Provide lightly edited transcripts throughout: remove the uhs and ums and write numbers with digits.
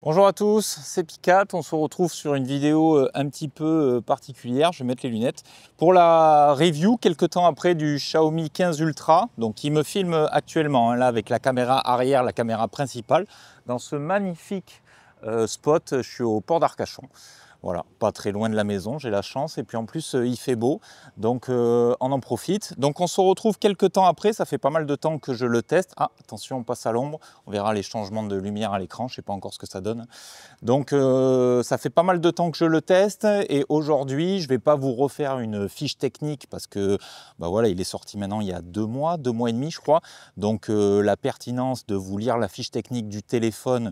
Bonjour à tous, c'est Picat. On se retrouve sur une vidéo un petit peu particulière. Je vais mettre les lunettes pour la review quelques temps après du Xiaomi 15 Ultra, donc qui me filme actuellement là avec la caméra arrière, la caméra principale, dans ce magnifique spot. Je suis au port d'Arcachon. Voilà, pas très loin de la maison, j'ai la chance. Et puis en plus, il fait beau, donc on en profite. Donc on se retrouve quelques temps après, ça fait pas mal de temps que je le teste. Ah, attention, on passe à l'ombre, on verra les changements de lumière à l'écran, je ne sais pas encore ce que ça donne. Donc ça fait pas mal de temps que je le teste et aujourd'hui, je ne vais pas vous refaire une fiche technique parce que bah voilà, il est sorti maintenant il y a 2 mois et demi je crois. Donc la pertinence de vous lire la fiche technique du téléphone,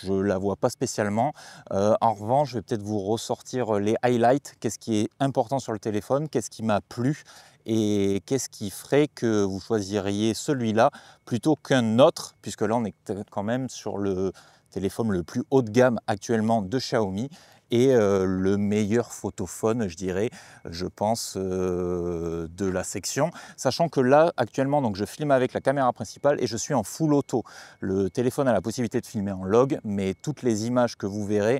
je ne la vois pas spécialement. En revanche, je vais peut-être vous ressortir les highlights, qu'est-ce qui est important sur le téléphone, qu'est-ce qui m'a plu et qu'est-ce qui ferait que vous choisiriez celui-là plutôt qu'un autre, puisque là on est quand même sur le téléphone le plus haut de gamme actuellement de Xiaomi et le meilleur photophone, je dirais, je pense, de la section. Sachant que là, actuellement, donc, je filme avec la caméra principale et je suis en full auto. Le téléphone a la possibilité de filmer en log, mais toutes les images que vous verrez,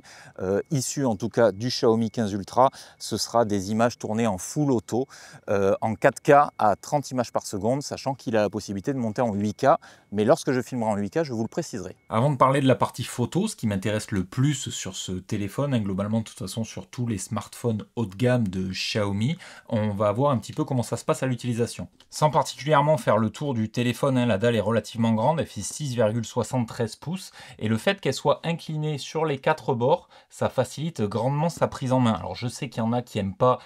issues en tout cas du Xiaomi 15 Ultra, ce sera des images tournées en full auto, en 4K à 30 images par seconde, sachant qu'il a la possibilité de monter en 8K. Mais lorsque je filmerai en 8K, je vous le préciserai. Avant de parler de la partie photo, ce qui m'intéresse le plus sur ce téléphone, globalement de toute façon sur tous les smartphones haut de gamme de Xiaomi, on va voir un petit peu comment ça se passe à l'utilisation. Sans particulièrement faire le tour du téléphone, la dalle est relativement grande, elle fait 6,73 pouces, et le fait qu'elle soit inclinée sur les 4 bords, ça facilite grandement sa prise en main. Alors je sais qu'il y en a qui n'aiment pas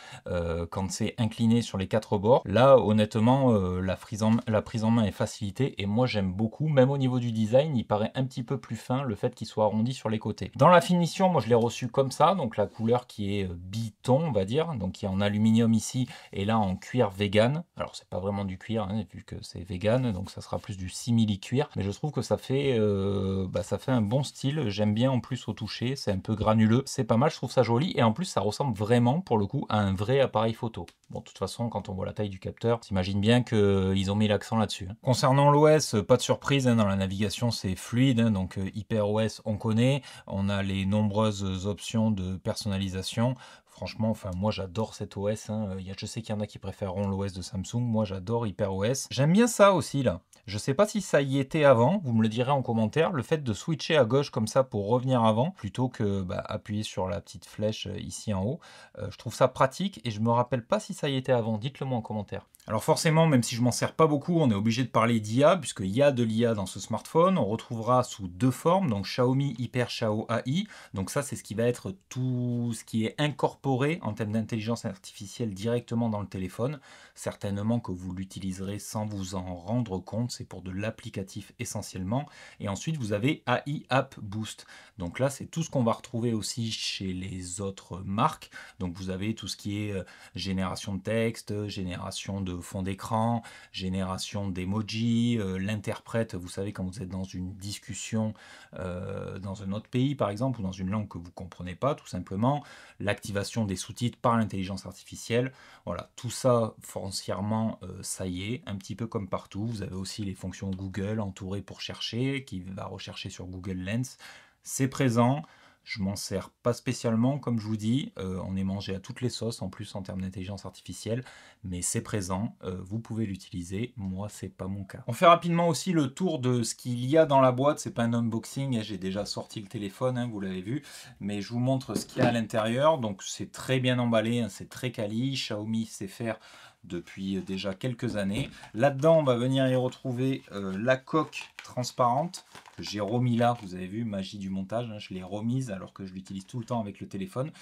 quand c'est incliné sur les 4 bords. Là, honnêtement, la prise en main est facilitée, et moi j'aime beaucoup, même au niveau du design, il paraît un petit peu plus fin le fait qu'il soit arrondi sur les côtés. Dans la finition, moi je l'ai reçu comme ça, donc la couleur qui est biton, on va dire, donc qui est en aluminium ici, et là en cuir vegan. Alors c'est pas vraiment du cuir, hein, vu que c'est vegan, donc ça sera plus du simili cuir, mais je trouve que ça fait un bon style. J'aime bien en plus au toucher, c'est un peu granuleux, c'est pas mal, je trouve ça joli, et en plus ça ressemble vraiment pour le coup à un vrai appareil photo. Bon, de toute façon, quand on voit la taille du capteur, t'imagines bien qu'ils ont mis l'accent là-dessus. Concernant l'OS, pas de surprise, dans la navigation c'est fluide, donc HyperOS on connaît, on a les nombreuses options de personnalisation. Franchement, enfin moi j'adore cet OS, je sais qu'il y en a qui préféreront l'OS de Samsung, moi j'adore HyperOS. J'aime bien ça aussi là. Je sais pas si ça y était avant, vous me le direz en commentaire, le fait de switcher à gauche comme ça pour revenir avant, plutôt que appuyer sur la petite flèche ici en haut, je trouve ça pratique et je me rappelle pas si ça y était avant, dites-le moi en commentaire. Alors forcément, même si je m'en sers pas beaucoup, on est obligé de parler d'IA, puisqu'il y a de l'IA dans ce smartphone. On retrouvera sous deux formes, donc Xiaomi Hyper Xiao AI. Donc ça, c'est ce qui va être tout ce qui est incorporé en termes d'intelligence artificielle directement dans le téléphone. Certainement que vous l'utiliserez sans vous en rendre compte, c'est pour de l'applicatif essentiellement. Et ensuite, vous avez AI App Boost. Donc là, c'est tout ce qu'on va retrouver aussi chez les autres marques. Donc vous avez tout ce qui est génération de texte, génération de fond d'écran, génération d'emoji, l'interprète, vous savez, quand vous êtes dans une discussion dans un autre pays par exemple, ou dans une langue que vous ne comprenez pas tout simplement, l'activation des sous-titres par l'intelligence artificielle, voilà, tout ça foncièrement, ça y est, un petit peu comme partout. Vous avez aussi les fonctions Google entourées pour chercher, qui va rechercher sur Google Lens, c'est présent. Je m'en sers pas spécialement, comme je vous dis, on est mangé à toutes les sauces en plus en termes d'intelligence artificielle, mais c'est présent, vous pouvez l'utiliser, moi c'est pas mon cas. On fait rapidement aussi le tour de ce qu'il y a dans la boîte, c'est pas un unboxing, j'ai déjà sorti le téléphone, vous l'avez vu, mais je vous montre ce qu'il y a à l'intérieur. Donc c'est très bien emballé, c'est très quali, Xiaomi sait faire depuis déjà quelques années. Là-dedans, on va venir y retrouver la coque transparente que j'ai remis là, vous avez vu, magie du montage, je l'ai remise alors que je l'utilise tout le temps avec le téléphone.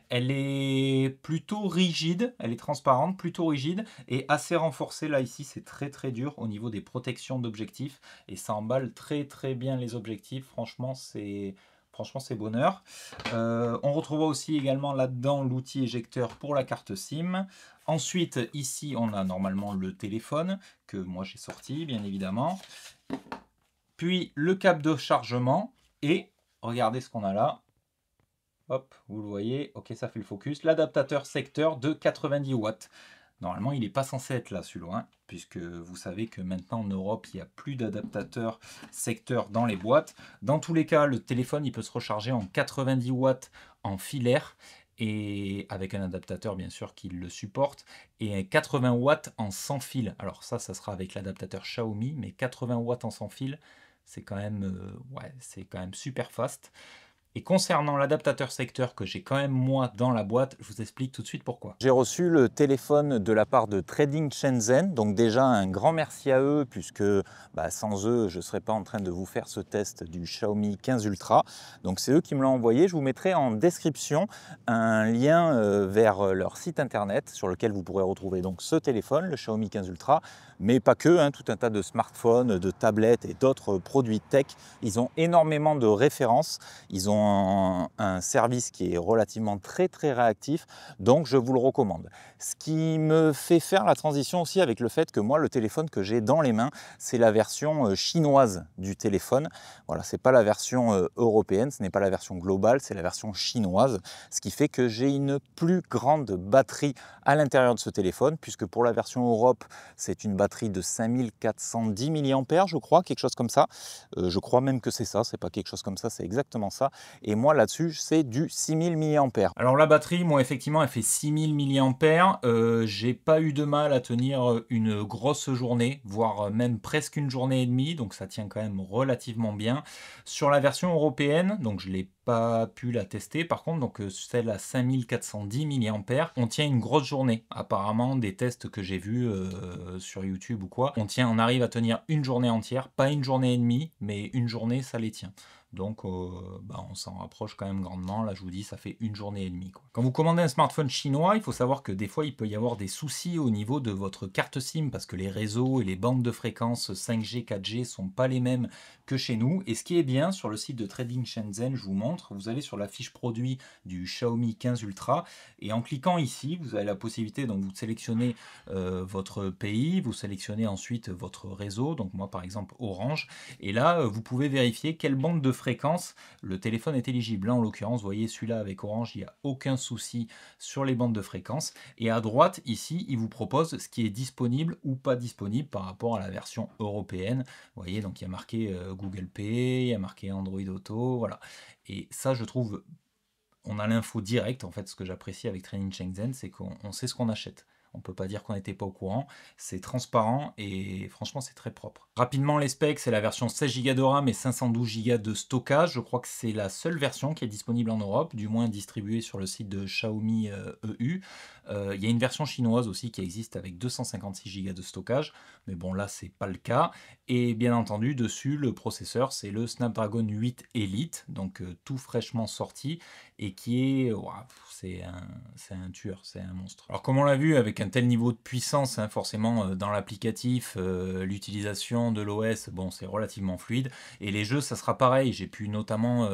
Elle est plutôt rigide, elle est transparente, plutôt rigide et assez renforcée. Là ici, c'est très très dur au niveau des protections d'objectifs et ça emballe très très bien les objectifs. Franchement, c'est bonheur. On retrouvera aussi également là-dedans l'outil éjecteur pour la carte SIM. Ensuite, ici, on a normalement le téléphone que moi j'ai sorti, bien évidemment. Puis le câble de chargement et regardez ce qu'on a là. Hop, vous le voyez, ok, ça fait le focus. L'adaptateur secteur de 90 watts. Normalement, il n'est pas censé être là, celui-là, hein, puisque vous savez que maintenant en Europe, il n'y a plus d'adaptateur secteur dans les boîtes. Dans tous les cas, le téléphone, il peut se recharger en 90 watts en filaire, et avec un adaptateur bien sûr qui le supporte, et 80 watts en sans fil. Alors ça sera avec l'adaptateur Xiaomi, mais 80 watts en sans fil, c'est quand même, ouais, c'est quand même super fast. Et concernant l'adaptateur secteur que j'ai quand même moi dans la boîte, je vous explique tout de suite pourquoi. J'ai reçu le téléphone de la part de Trading Shenzhen, donc déjà un grand merci à eux, puisque sans eux, je ne serais pas en train de vous faire ce test du Xiaomi 15 Ultra. Donc c'est eux qui me l'ont envoyé. Je vous mettrai en description un lien vers leur site internet sur lequel vous pourrez retrouver donc ce téléphone, le Xiaomi 15 Ultra, mais pas que, hein, tout un tas de smartphones, de tablettes et d'autres produits tech. Ils ont énormément de références. Ils ont un service qui est relativement très réactif, donc je vous le recommande. Ce qui me fait faire la transition aussi avec le fait que moi, le téléphone que j'ai dans les mains, c'est la version chinoise du téléphone. Voilà, c'est pas la version européenne, ce n'est pas la version globale, c'est la version chinoise, ce qui fait que j'ai une plus grande batterie à l'intérieur de ce téléphone, puisque pour la version Europe, c'est une batterie de 5410 mAh, je crois, quelque chose comme ça. Je crois même que c'est ça, c'est pas quelque chose comme ça, c'est exactement ça. Et moi là-dessus, c'est du 6000 mAh. Alors la batterie, moi effectivement, elle fait 6000 mAh. J'ai pas eu de mal à tenir une grosse journée, voire même presque une journée et demie, donc ça tient quand même relativement bien. Sur la version européenne, donc je l'ai pas pu la tester, par contre, donc celle à 5410 mAh, on tient une grosse journée. Apparemment, des tests que j'ai vus sur YouTube ou quoi, on arrive à tenir une journée entière, pas une journée et demie, mais une journée, ça les tient. Donc on s'en rapproche quand même grandement. Là je vous dis, ça fait une journée et demie, quoi. Quand vous commandez un smartphone chinois, il faut savoir que des fois il peut y avoir des soucis au niveau de votre carte SIM, parce que les réseaux et les bandes de fréquences 5G, 4G sont pas les mêmes que chez nous. Et ce qui est bien sur le site de Trading Shenzhen, je vous montre, vous allez sur la fiche produit du Xiaomi 15 Ultra, et en cliquant ici, vous avez la possibilité, donc vous sélectionnez votre pays, vous sélectionnez ensuite votre réseau, donc moi par exemple Orange, et là vous pouvez vérifier quelle bande de fréquence le téléphone est éligible. Là en l'occurrence, vous voyez celui-là avec Orange, il n'y a aucun souci sur les bandes de fréquence, et à droite ici il vous propose ce qui est disponible ou pas disponible par rapport à la version européenne. Vous voyez, donc il y a marqué Google Pay, il y a marqué Android Auto, voilà. Et ça je trouve, on a l'info directe. En fait, ce que j'apprécie avec Trading Shenzhen, c'est qu'on sait ce qu'on achète. On ne peut pas dire qu'on n'était pas au courant, c'est transparent et franchement c'est très propre. Rapidement les specs, c'est la version 16 Go de RAM et 512 Go de stockage. Je crois que c'est la seule version qui est disponible en Europe, du moins distribuée sur le site de Xiaomi EU. Il y a une version chinoise aussi qui existe avec 256 Go de stockage, mais bon là c'est pas le cas. Et bien entendu dessus le processeur c'est le Snapdragon 8 Elite, donc tout fraîchement sorti, et qui est, c'est un tueur, c'est un monstre. Alors comme on l'a vu, avec un tel niveau de puissance, hein, forcément dans l'applicatif, l'utilisation de l'OS, bon c'est relativement fluide, et les jeux ça sera pareil. J'ai pu notamment,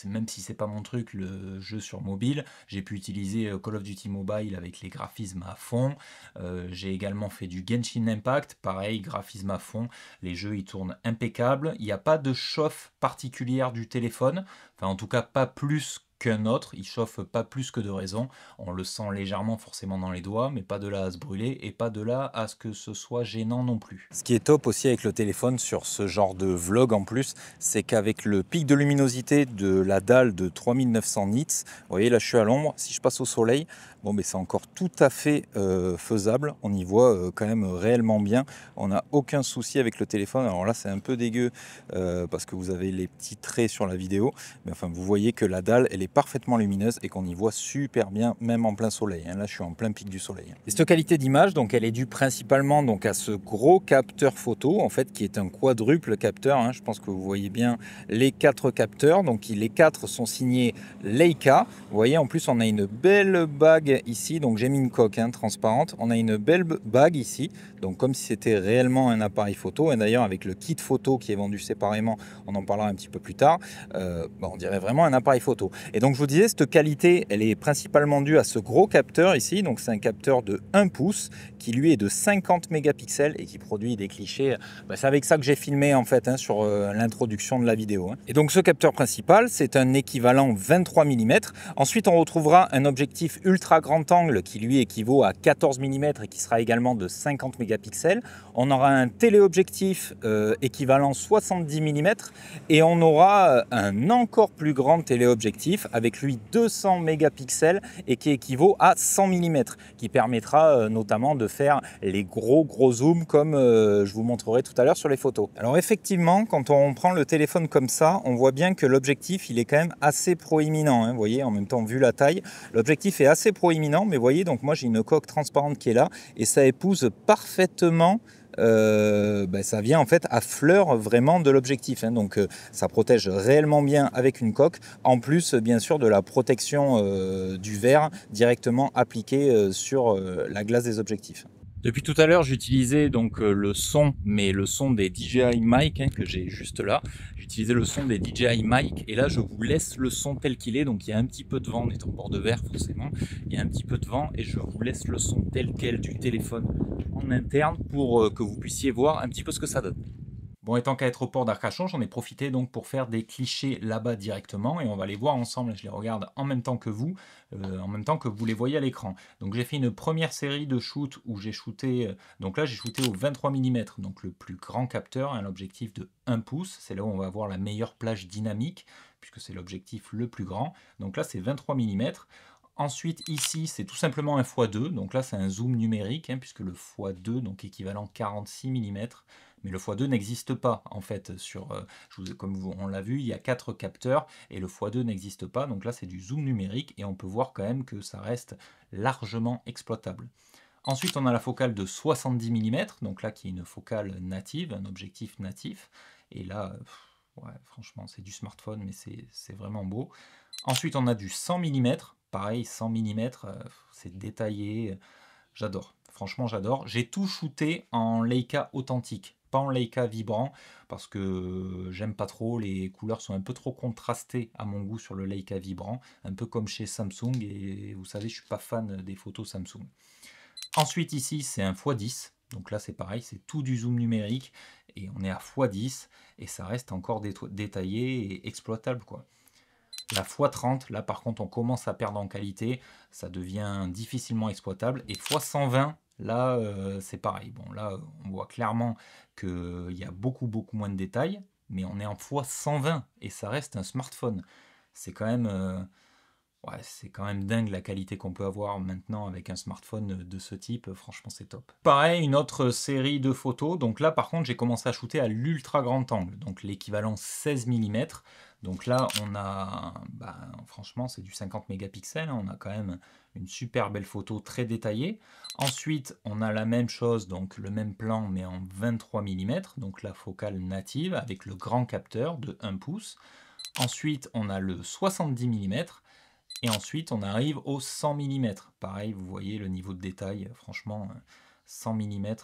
même si c'est pas mon truc, le jeu sur mobile, j'ai pu utiliser Call of Duty Mobile avec les graphismes à fond. J'ai également fait du Genshin Impact, pareil, graphisme à fond, les jeux ils tournent impeccables, il n'y a pas de chauffe particulière du téléphone, enfin en tout cas pas plus qu'un autre, il chauffe pas plus que de raison, on le sent légèrement forcément dans les doigts, mais pas de là à se brûler et pas de là à ce que ce soit gênant non plus. Ce qui est top aussi avec le téléphone sur ce genre de vlog en plus, c'est qu'avec le pic de luminosité de la dalle de 3900 nits, vous voyez là je suis à l'ombre, si je passe au soleil, bon mais c'est encore tout à fait faisable, on y voit quand même réellement bien, on n'a aucun souci avec le téléphone. Alors là c'est un peu dégueu parce que vous avez les petits traits sur la vidéo, mais enfin vous voyez que la dalle elle est parfaitement lumineuse et qu'on y voit super bien même en plein soleil, hein. Là je suis en plein pic du soleil. Et cette qualité d'image, donc elle est due principalement donc à ce gros capteur photo en fait qui est un quadruple capteur, hein. Je pense que vous voyez bien les 4 capteurs, donc les 4 sont signés Leica. Vous voyez en plus on a une belle bague ici, donc j'ai mis une coque transparente, on a une belle bague ici, donc comme si c'était réellement un appareil photo. Et d'ailleurs avec le kit photo qui est vendu séparément, on en parlera parlera un petit peu plus tard, on dirait vraiment un appareil photo. Et donc je vous disais, cette qualité, elle est principalement due à ce gros capteur ici. Donc c'est un capteur de 1 pouce qui lui est de 50 mégapixels et qui produit des clichés. C'est avec ça que j'ai filmé en fait sur l'introduction de la vidéo. Et donc ce capteur principal, c'est un équivalent 23 mm. Ensuite on retrouvera un objectif ultra grand angle qui lui équivaut à 14 mm et qui sera également de 50 mégapixels. On aura un téléobjectif équivalent 70 mm et on aura un encore plus grand téléobjectif avec lui 200 mégapixels et qui équivaut à 100 mm, qui permettra notamment de faire les gros zooms comme je vous montrerai tout à l'heure sur les photos. Alors effectivement, quand on prend le téléphone comme ça, on voit bien que l'objectif il est quand même assez proéminent. Vous voyez, en même temps, vu la taille, l'objectif est assez proéminent, mais vous voyez, donc moi j'ai une coque transparente qui est là et ça épouse parfaitement. Ça vient en fait à fleur vraiment de l'objectif, donc ça protège réellement bien avec une coque, en plus bien sûr de la protection du verre directement appliquée sur la glace des objectifs. Depuis tout à l'heure, j'utilisais donc le son, mais le son des DJI Mic que j'ai juste là. J'utilisais le son des DJI Mic et là je vous laisse le son tel qu'il est. Donc il y a un petit peu de vent, on est en bord de verre forcément. Il y a un petit peu de vent et je vous laisse le son tel quel du téléphone en interne pour que vous puissiez voir un petit peu ce que ça donne. Bon, et tant qu'à être au port d'Arcachon, j'en ai profité donc pour faire des clichés là-bas directement et on va les voir ensemble. Je les regarde en même temps que vous les voyez à l'écran. Donc j'ai fait une première série de shoots où j'ai shooté, donc là j'ai shooté au 23 mm, donc le plus grand capteur, un objectif de 1 pouce. C'est là où on va avoir la meilleure plage dynamique puisque c'est l'objectif le plus grand. Donc là c'est 23 mm. Ensuite, ici, c'est tout simplement un x2. Donc là, c'est un zoom numérique, puisque le x2, donc équivalent 46 mm. Mais le x2 n'existe pas, en fait. Comme on l'a vu, il y a 4 capteurs, et le x2 n'existe pas. Donc là, c'est du zoom numérique, et on peut voir quand même que ça reste largement exploitable. Ensuite, on a la focale de 70 mm, donc là, qui est une focale native, un objectif natif. Et là, ouais, franchement, c'est du smartphone, mais c'est vraiment beau. Ensuite, on a du 100 mm. Pareil, 100 mm, c'est détaillé. J'adore. Franchement, j'adore. J'ai tout shooté en Leica authentique, pas en Leica vibrant, parce que j'aime pas trop. Les couleurs sont un peu trop contrastées à mon goût sur le Leica vibrant, un peu comme chez Samsung. Et vous savez, je suis pas fan des photos Samsung. Ensuite, ici, c'est un x10. Donc là, c'est pareil, c'est tout du zoom numérique. Et on est à x10. Et ça reste encore détaillé et exploitable, quoi. La x30, là par contre on commence à perdre en qualité, ça devient difficilement exploitable. Et x120, là c'est pareil. Bon là on voit clairement qu'il y a beaucoup moins de détails, mais on est en x120 et ça reste un smartphone. C'est quand même... ouais, c'est quand même dingue la qualité qu'on peut avoir maintenant avec un smartphone de ce type, franchement c'est top. Pareil, une autre série de photos, donc là par contre j'ai commencé à shooter à l'ultra grand angle, donc l'équivalent 16 mm. Donc là on a, franchement c'est du 50 mégapixels, on a quand même une super belle photo très détaillée. Ensuite on a la même chose, donc le même plan mais en 23 mm, donc la focale native avec le grand capteur de 1 pouce. Ensuite on a le 70 mm. Et ensuite, on arrive au 100 mm. Pareil, vous voyez le niveau de détail, franchement, 100 mm,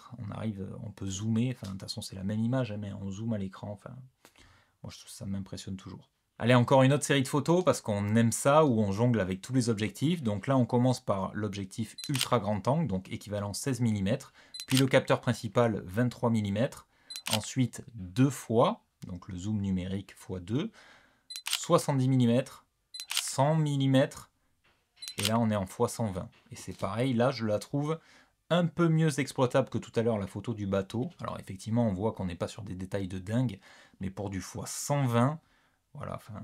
on peut zoomer. Enfin, de toute façon, c'est la même image, mais on zoome à l'écran. Enfin, moi, ça m'impressionne toujours. Allez, encore une autre série de photos, parce qu'on aime ça, où on jongle avec tous les objectifs. Donc là, on commence par l'objectif ultra grand angle, donc équivalent 16 mm. Puis le capteur principal, 23 mm. Ensuite, 2 fois, donc le zoom numérique x2, 70 mm, 100 mm, et là on est en x120. Et c'est pareil, là je la trouve un peu mieux exploitable que tout à l'heure la photo du bateau. Alors effectivement on voit qu'on n'est pas sur des détails de dingue, mais pour du x120, voilà, enfin,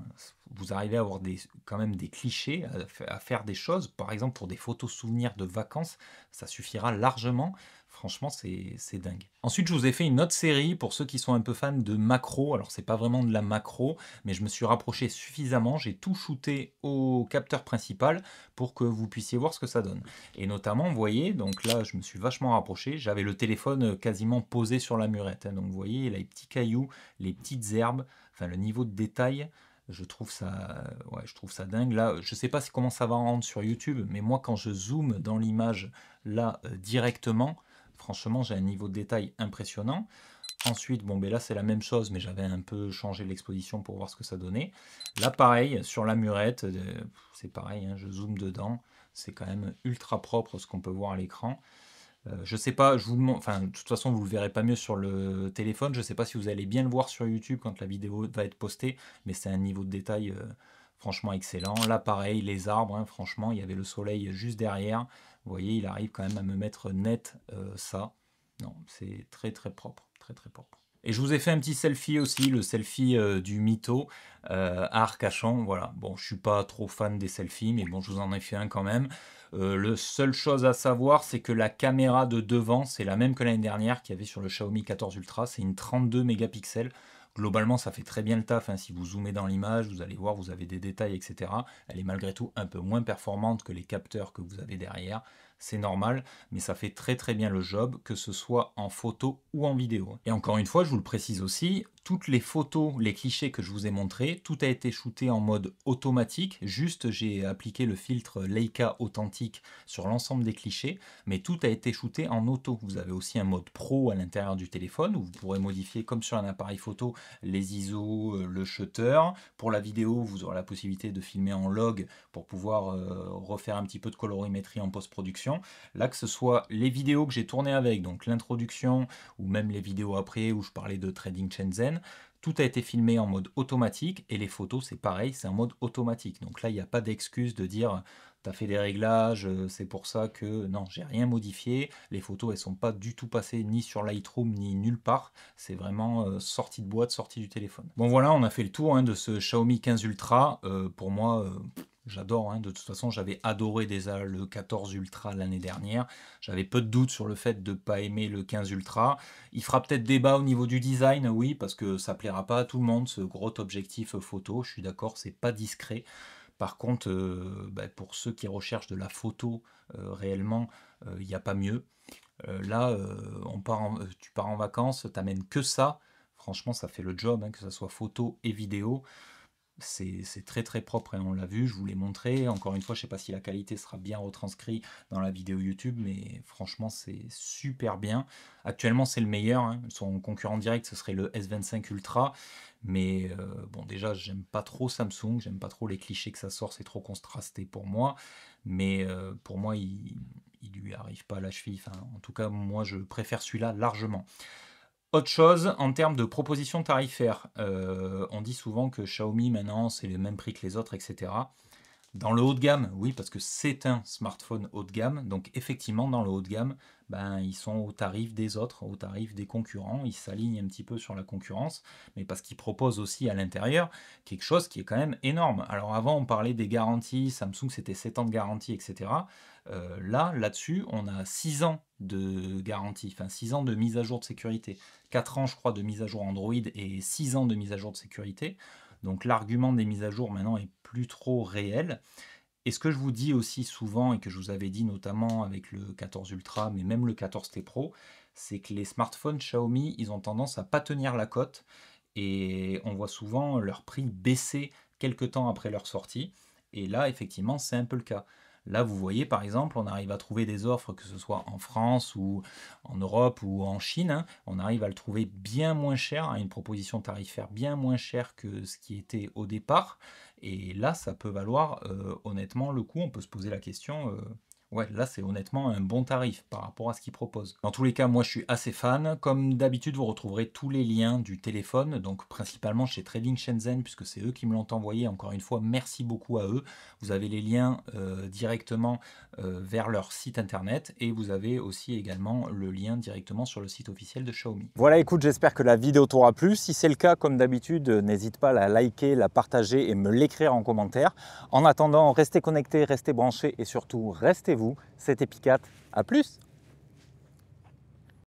vous arrivez à avoir quand même des clichés, à faire des choses. Par exemple pour des photos souvenirs de vacances, ça suffira largement. Franchement, c'est dingue. Ensuite, je vous ai fait une autre série pour ceux qui sont un peu fans de macro. Alors, c'est pas vraiment de la macro, mais je me suis rapproché suffisamment. J'ai tout shooté au capteur principal pour que vous puissiez voir ce que ça donne. Et notamment, vous voyez, donc là, je me suis vachement rapproché. J'avais le téléphone quasiment posé sur la murette. Donc, vous voyez, les petits cailloux, les petites herbes, enfin, le niveau de détail. Je trouve ça dingue. Là, je sais pas comment ça va rendre sur YouTube, mais moi, quand je zoome dans l'image là directement, franchement, j'ai un niveau de détail impressionnant. Ensuite, bon, ben là, c'est la même chose, mais j'avais un peu changé l'exposition pour voir ce que ça donnait. Là, pareil, sur la murette, c'est pareil, hein, je zoome dedans. C'est quand même ultra propre ce qu'on peut voir à l'écran. Je sais pas, je vous demande, enfin, de toute façon, vous le verrez pas mieux sur le téléphone. Je sais pas si vous allez bien le voir sur YouTube quand la vidéo va être postée, mais c'est un niveau de détail franchement excellent. Là, pareil, les arbres, hein, franchement, il y avait le soleil juste derrière. Vous voyez, il arrive quand même à me mettre net ça. Non, c'est très très propre, très très propre. Et je vous ai fait un petit selfie aussi, le selfie du mytho à Arcachon. Voilà, bon, je suis pas trop fan des selfies, mais bon, je vous en ai fait un quand même. Le seule chose à savoir, c'est que la caméra de devant, c'est la même que l'année dernière qu'il y avait sur le Xiaomi 14 Ultra. C'est une 32 mégapixels. Globalement, ça fait très bien le taf, hein. Si vous zoomez dans l'image, vous allez voir, vous avez des détails, etc. Elle est malgré tout un peu moins performante que les capteurs que vous avez derrière. C'est normal, mais ça fait très très bien le job, que ce soit en photo ou en vidéo. Et encore une fois, je vous le précise aussi, toutes les photos, les clichés que je vous ai montrés, tout a été shooté en mode automatique. Juste, j'ai appliqué le filtre Leica authentique sur l'ensemble des clichés, mais tout a été shooté en auto. Vous avez aussi un mode pro à l'intérieur du téléphone, où vous pourrez modifier, comme sur un appareil photo, les ISO, le shutter. Pour la vidéo, vous aurez la possibilité de filmer en log pour pouvoir refaire un petit peu de colorimétrie en post-production. Là, que ce soit les vidéos que j'ai tournées avec, donc l'introduction, ou même les vidéos après où je parlais de Trading Shenzhen, tout a été filmé en mode automatique, et les photos, c'est pareil, c'est en mode automatique. Donc là, il n'y a pas d'excuse de dire tu as fait des réglages, c'est pour ça que... Non, j'ai rien modifié. Les photos, elles sont pas du tout passées ni sur Lightroom, ni nulle part. C'est vraiment sortie de boîte, sortie du téléphone. Bon voilà, on a fait le tour hein, de ce Xiaomi 15 Ultra. Pour moi... J'adore, hein. De toute façon j'avais adoré déjà le 14 Ultra l'année dernière, j'avais peu de doutes sur le fait de ne pas aimer le 15 Ultra. Il fera peut-être débat au niveau du design, oui, parce que ça plaira pas à tout le monde ce gros objectif photo, je suis d'accord, c'est pas discret. Par contre, pour ceux qui recherchent de la photo réellement, il n'y a pas mieux. Là, tu pars en vacances, t'amènes que ça, franchement ça fait le job, hein, que ce soit photo et vidéo. C'est très très propre, hein, on l'a vu, je vous l'ai montré. Encore une fois, je ne sais pas si la qualité sera bien retranscrite dans la vidéo YouTube, mais franchement, c'est super bien. Actuellement, c'est le meilleur, hein. Son concurrent direct, ce serait le S25 Ultra. Mais bon, déjà, j'aime pas trop Samsung, j'aime pas trop les clichés que ça sort, c'est trop contrasté pour moi. Mais pour moi, il lui arrive pas à la cheville. Enfin, en tout cas, moi, je préfère celui-là largement. Autre chose, en termes de propositions tarifaires, on dit souvent que Xiaomi maintenant c'est le même prix que les autres, etc. Dans le haut de gamme, oui, parce que c'est un smartphone haut de gamme, donc effectivement dans le haut de gamme, ils sont au tarif des autres, au tarif des concurrents, ils s'alignent un petit peu sur la concurrence, mais parce qu'ils proposent aussi à l'intérieur quelque chose qui est quand même énorme. Alors avant on parlait des garanties, Samsung c'était 7 ans de garantie, etc. Là-dessus, on a 6 ans de garantie, enfin 6 ans de mise à jour de sécurité, 4 ans je crois de mise à jour Android et 6 ans de mise à jour de sécurité. Donc l'argument des mises à jour maintenant est plus trop réel. Et ce que je vous dis aussi souvent, et que je vous avais dit notamment avec le 14 Ultra, mais même le 14T Pro, c'est que les smartphones Xiaomi, ils ont tendance à pas tenir la cote, et on voit souvent leur prix baisser quelques temps après leur sortie. Et là, effectivement, c'est un peu le cas. Là, vous voyez, par exemple, on arrive à trouver des offres, que ce soit en France ou en Europe ou en Chine, hein, on arrive à le trouver bien moins cher, à une proposition tarifaire bien moins chère que ce qui était au départ. Et là, ça peut valoir honnêtement le coup. On peut se poser la question, ouais, là, c'est honnêtement un bon tarif par rapport à ce qu'ils proposent. Dans tous les cas, moi, je suis assez fan. Comme d'habitude, vous retrouverez tous les liens du téléphone, donc principalement chez Trading Shenzhen, puisque c'est eux qui me l'ont envoyé. Encore une fois, merci beaucoup à eux. Vous avez les liens directement vers leur site internet, et vous avez aussi également le lien directement sur le site officiel de Xiaomi. Voilà, écoute, j'espère que la vidéo t'aura plu. Si c'est le cas, comme d'habitude, n'hésite pas à la liker, la partager et me l'écrire en commentaire. En attendant, restez connectés, restez branchés et surtout, restez vous. C'était Picat, à plus!